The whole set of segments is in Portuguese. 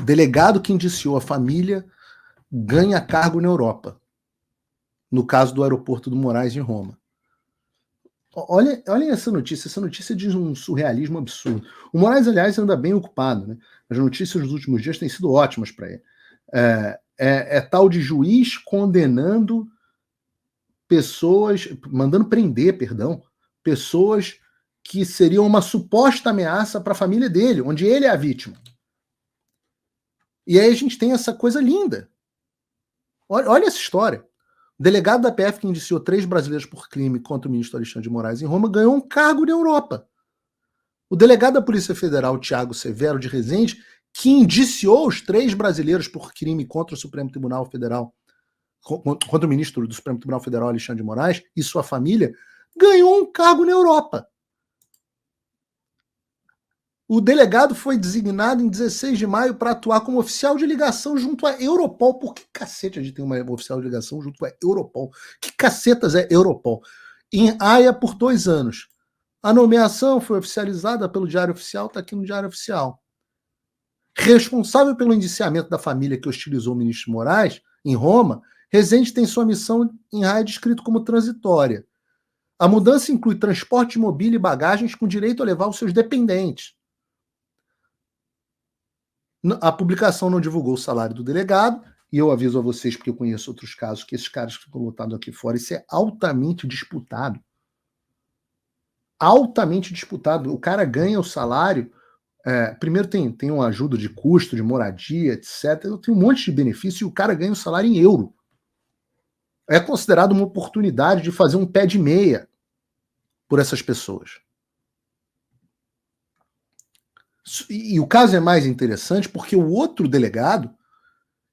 delegado que indiciou a família ganha cargo na Europa, no caso do aeroporto do Moraes em Roma. Olhem essa notícia diz um surrealismo absurdo. O Moraes, aliás, anda bem ocupado, né? As notícias dos últimos dias têm sido ótimas para ele. É tal de juiz condenando pessoas, mandando prender, pessoas que seriam uma suposta ameaça para a família dele, onde ele é a vítima. E aí a gente tem essa coisa linda. Olha essa história. O delegado da PF que indiciou 3 brasileiros por crime contra o ministro Alexandre de Moraes em Roma ganhou um cargo na Europa. O delegado da Polícia Federal, Tiago Severo de Rezende, que indiciou os 3 brasileiros por crime contra o Supremo Tribunal Federal, contra o ministro do Supremo Tribunal Federal, Alexandre de Moraes, e sua família, ganhou um cargo na Europa. O delegado foi designado em 16 de maio para atuar como oficial de ligação junto à Europol. Por que cacete a gente tem uma oficial de ligação junto à Europol? Que cacetas é Europol? Em Haia por 2 anos. A nomeação foi oficializada pelo Diário Oficial, está aqui no Diário Oficial. Responsável pelo indiciamento da família que hostilizou o ministro Moraes, em Roma, Rezende tem sua missão em Haia descrito como transitória. A mudança inclui transporte de mobília e bagagens com direito a levar os seus dependentes. A publicação não divulgou o salário do delegado, e eu aviso a vocês, porque eu conheço outros casos, que esses caras que ficam lotados aqui fora, isso é altamente disputado. Altamente disputado. O cara ganha o salário, primeiro tem uma ajuda de custo, de moradia, etc. Tem um monte de benefício e o cara ganha o salário em euro. É considerado uma oportunidade de fazer um pé de meia por essas pessoas. E o caso é mais interessante porque o outro delegado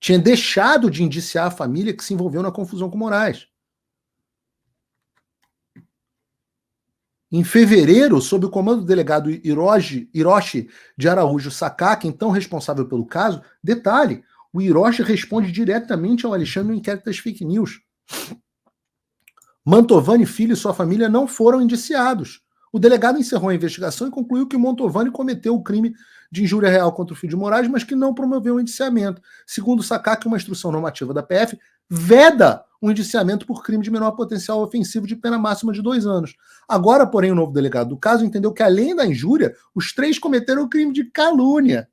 tinha deixado de indiciar a família que se envolveu na confusão com Moraes. Em fevereiro, sob o comando do delegado Hiroshi de Araújo Sakaki, então responsável pelo caso, detalhe, o Hiroshi responde diretamente ao Alexandre no inquérito das fake news. Mantovani Filho e sua família não foram indiciados. O delegado encerrou a investigação e concluiu que Mantovani cometeu o crime de injúria real contra o filho de Moraes, mas que não promoveu o indiciamento. Segundo Sakaki, uma instrução normativa da PF veda o indiciamento por crime de menor potencial ofensivo de pena máxima de 2 anos. Agora, porém, o novo delegado do caso entendeu que, além da injúria, os 3 cometeram o crime de calúnia,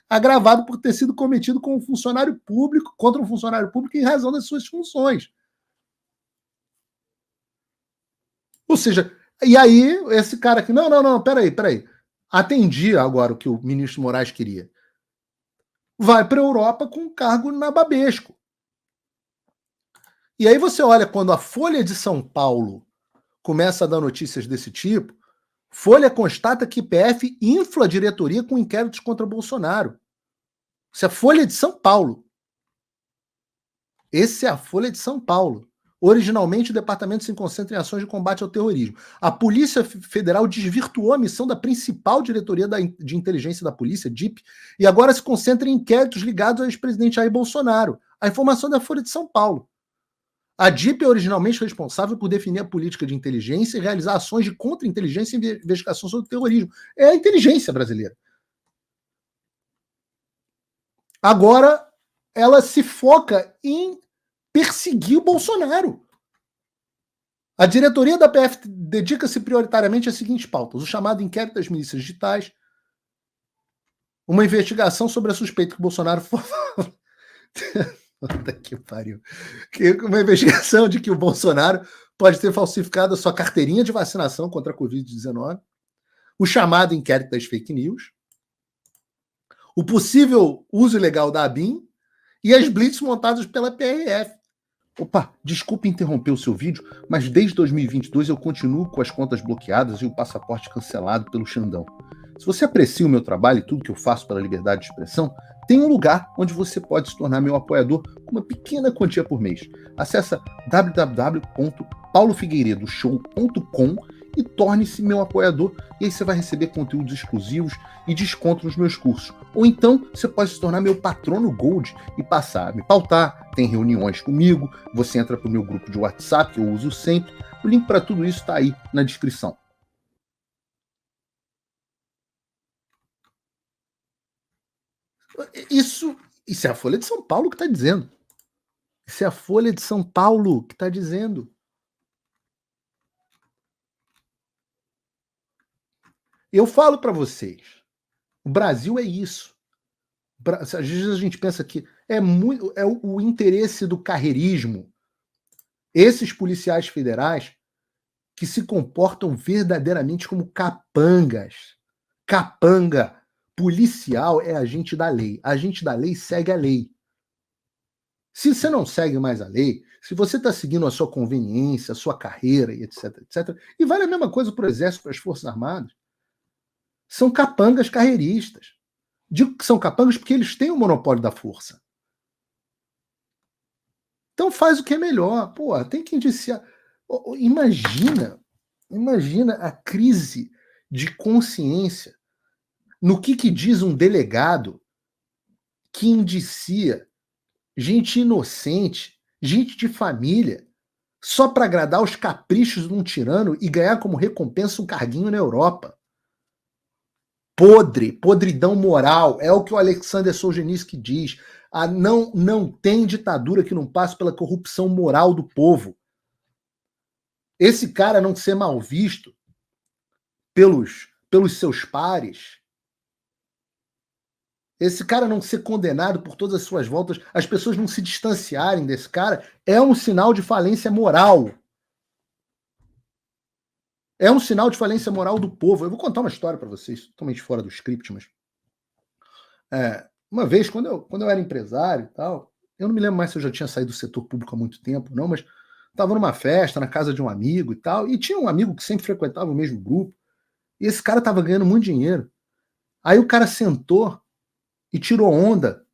agravado por ter sido cometido com um funcionário público, contra um funcionário público em razão das suas funções. Ou seja, e aí, esse cara aqui, não, peraí. Atendi agora o que o ministro Moraes queria. Vai para a Europa com um cargo nababesco. E aí você olha, quando a Folha de São Paulo começa a dar notícias desse tipo, Folha constata que PF infla a diretoria com inquéritos contra Bolsonaro. Isso é a Folha de São Paulo. Esse é a Folha de São Paulo. Originalmente, o departamento se concentra em ações de combate ao terrorismo. A Polícia Federal desvirtuou a missão da principal diretoria de inteligência da polícia, DIP, e agora se concentra em inquéritos ligados ao ex-presidente Jair Bolsonaro. A informação é da Folha de São Paulo. A DIP é originalmente responsável por definir a política de inteligência e realizar ações de contra-inteligência e investigação sobre o terrorismo. É a inteligência brasileira. Agora, ela se foca em perseguir o Bolsonaro. A diretoria da PF dedica-se prioritariamente às seguintes pautas: o chamado inquérito das milícias digitais, uma investigação sobre a suspeita que o Bolsonaro Puta que pariu. Uma investigação de que o Bolsonaro pode ter falsificado a sua carteirinha de vacinação contra a Covid-19, o chamado inquérito das fake news, o possível uso ilegal da ABIN e as blitz montadas pela PRF. Opa, desculpe interromper o seu vídeo, mas desde 2022 eu continuo com as contas bloqueadas e o passaporte cancelado pelo Xandão. Se você aprecia o meu trabalho e tudo que eu faço pela liberdade de expressão, tem um lugar onde você pode se tornar meu apoiador com uma pequena quantia por mês. Acesse www.paulofigueiredoshow.com e torne-se meu apoiador, e aí você vai receber conteúdos exclusivos e desconto nos meus cursos. Ou então, você pode se tornar meu patrono Gold e passar a me pautar, tem reuniões comigo, você entra para o meu grupo de WhatsApp, que eu uso sempre. O link para tudo isso está aí na descrição. Isso é a Folha de São Paulo que está dizendo. Isso é a Folha de São Paulo que está dizendo. Eu falo para vocês, o Brasil é isso. Às vezes a gente pensa que é o interesse do carreirismo. Esses policiais federais que se comportam verdadeiramente como capangas. Capanga. Policial é agente da lei. Agente da lei segue a lei. Se você não segue mais a lei, se você está seguindo a sua conveniência, a sua carreira, e etc, etc, e vale a mesma coisa para o Exército, para as Forças Armadas, são capangas carreiristas. Digo que são capangas porque eles têm o monopólio da força. Então faz o que é melhor. Pô, tem que indiciar. Imagina a crise de consciência no que diz um delegado que indicia gente inocente, gente de família, só para agradar os caprichos de um tirano e ganhar como recompensa um carguinho na Europa. Podridão moral, é o que o Alexander Solzhenitsyn diz. Não tem ditadura que não passe pela corrupção moral do povo. Esse cara não ser mal visto pelos seus pares, esse cara não ser condenado por todas as suas voltas, as pessoas não se distanciarem desse cara, é um sinal de falência moral. É um sinal de falência moral do povo. Eu vou contar uma história para vocês, totalmente fora do script, mas... uma vez, quando eu era empresário e tal, eu não me lembro mais se eu já tinha saído do setor público há muito tempo, não, mas estava numa festa, na casa de um amigo e tal, e tinha um amigo que sempre frequentava o mesmo grupo, e esse cara estava ganhando muito dinheiro. Aí o cara sentou e tirou onda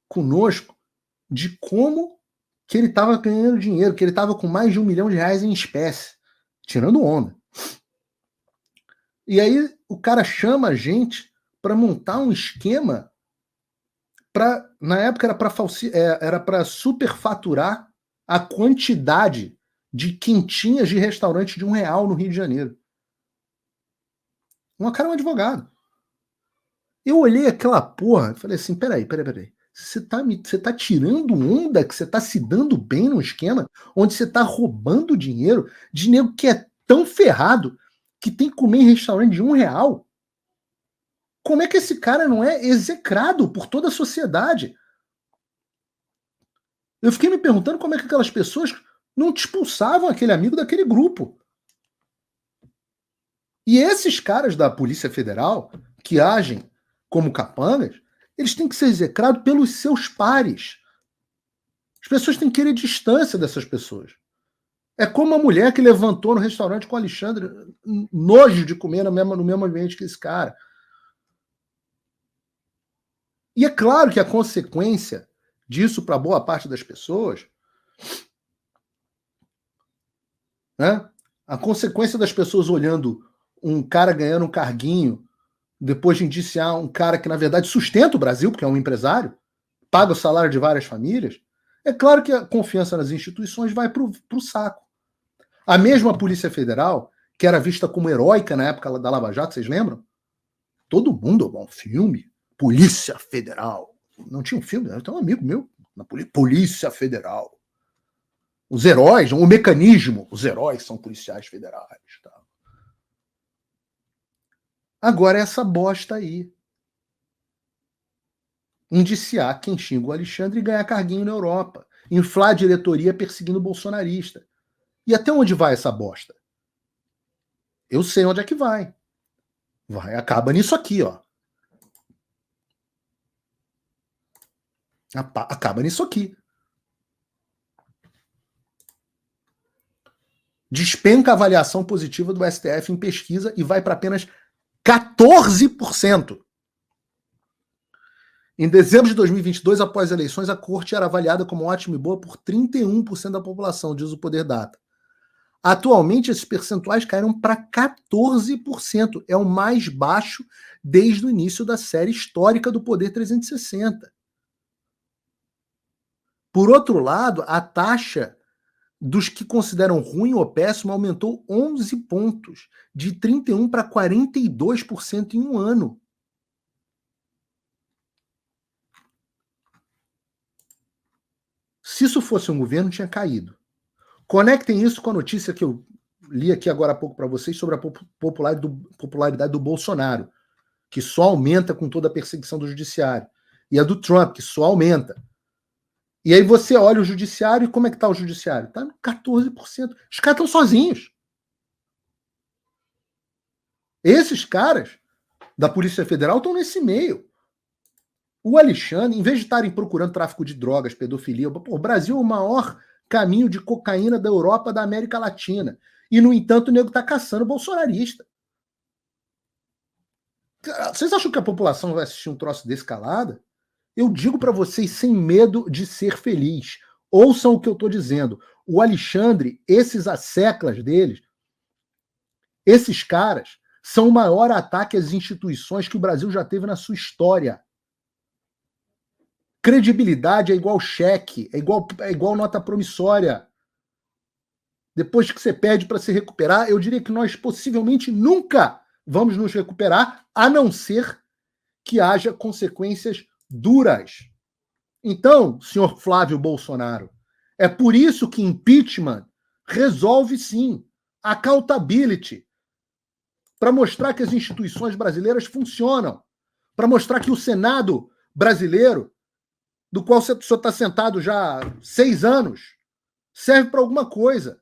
conosco de como que ele estava ganhando dinheiro, que ele estava com mais de R$1 milhão em espécie, tirando onda. E aí o cara chama a gente para montar um esquema na época era para superfaturar a quantidade de quentinhas de restaurante de R$1 no Rio de Janeiro. Um cara é um advogado. Eu olhei aquela porra e falei assim, peraí. Você tá tirando onda, que você tá se dando bem num esquema onde você tá roubando dinheiro de nego que é tão ferrado que tem que comer em restaurante de R$1? Como é que esse cara não é execrado por toda a sociedade? Eu fiquei me perguntando como é que aquelas pessoas não expulsavam aquele amigo daquele grupo. E esses caras da Polícia Federal, que agem como capangas, eles têm que ser execrados pelos seus pares. As pessoas têm que querer distância dessas pessoas. É como a mulher que levantou no restaurante com o Alexandre, nojo de comer no mesmo ambiente que esse cara. E é claro que a consequência disso para boa parte das pessoas, né? A consequência das pessoas olhando um cara ganhando um carguinho depois de indiciar um cara que, na verdade, sustenta o Brasil, porque é um empresário, paga o salário de várias famílias, é claro que a confiança nas instituições vai para o saco. A mesma Polícia Federal, que era vista como heróica na época da Lava Jato, vocês lembram? Todo mundo, bom, filme, Polícia Federal. Não tinha um filme, eu tenho um amigo meu na Polícia Federal. Os heróis, o mecanismo, os heróis são policiais federais. Tá? Agora essa bosta aí. Indiciar quem xinga o Alexandre e ganhar carguinho na Europa. Inflar a diretoria perseguindo o bolsonarista. E até onde vai essa bosta? Eu sei onde é que vai. Acaba nisso aqui, ó. Acaba nisso aqui. Despenca a avaliação positiva do STF em pesquisa e vai para apenas 14%. Em dezembro de 2022, após as eleições, a corte era avaliada como ótima e boa por 31% da população, diz o Poder Data. Atualmente, esses percentuais caíram para 14%. É o mais baixo desde o início da série histórica do Poder 360. Por outro lado, a taxa dos que consideram ruim ou péssimo aumentou 11 pontos, de 31% para 42% em um ano. Se isso fosse um governo, tinha caído. Conectem isso com a notícia que eu li aqui agora há pouco para vocês sobre a popularidade do Bolsonaro, que só aumenta com toda a perseguição do judiciário. E a do Trump, que só aumenta. E aí você olha o judiciário e como é que está o judiciário? Está no 14%. Os caras estão sozinhos. Esses caras da Polícia Federal estão nesse meio. O Alexandre, em vez de estarem procurando tráfico de drogas, pedofilia, o Brasil é o maior caminho de cocaína da Europa, da América Latina. E, no entanto, o nego está caçando bolsonarista. Vocês acham que a população vai assistir um troço desse calada? Eu digo para vocês sem medo de ser feliz. Ouçam o que eu estou dizendo. O Alexandre, esses asseclas deles, esses caras, são o maior ataque às instituições que o Brasil já teve na sua história. Credibilidade é igual cheque, é igual nota promissória. Depois que você pede para se recuperar, eu diria que nós possivelmente nunca vamos nos recuperar, a não ser que haja consequências duras. Então, senhor Flávio Bolsonaro, é por isso que impeachment resolve sim accountability, para mostrar que as instituições brasileiras funcionam, para mostrar que o Senado brasileiro, do qual o senhor está sentado já há 6 anos, serve para alguma coisa.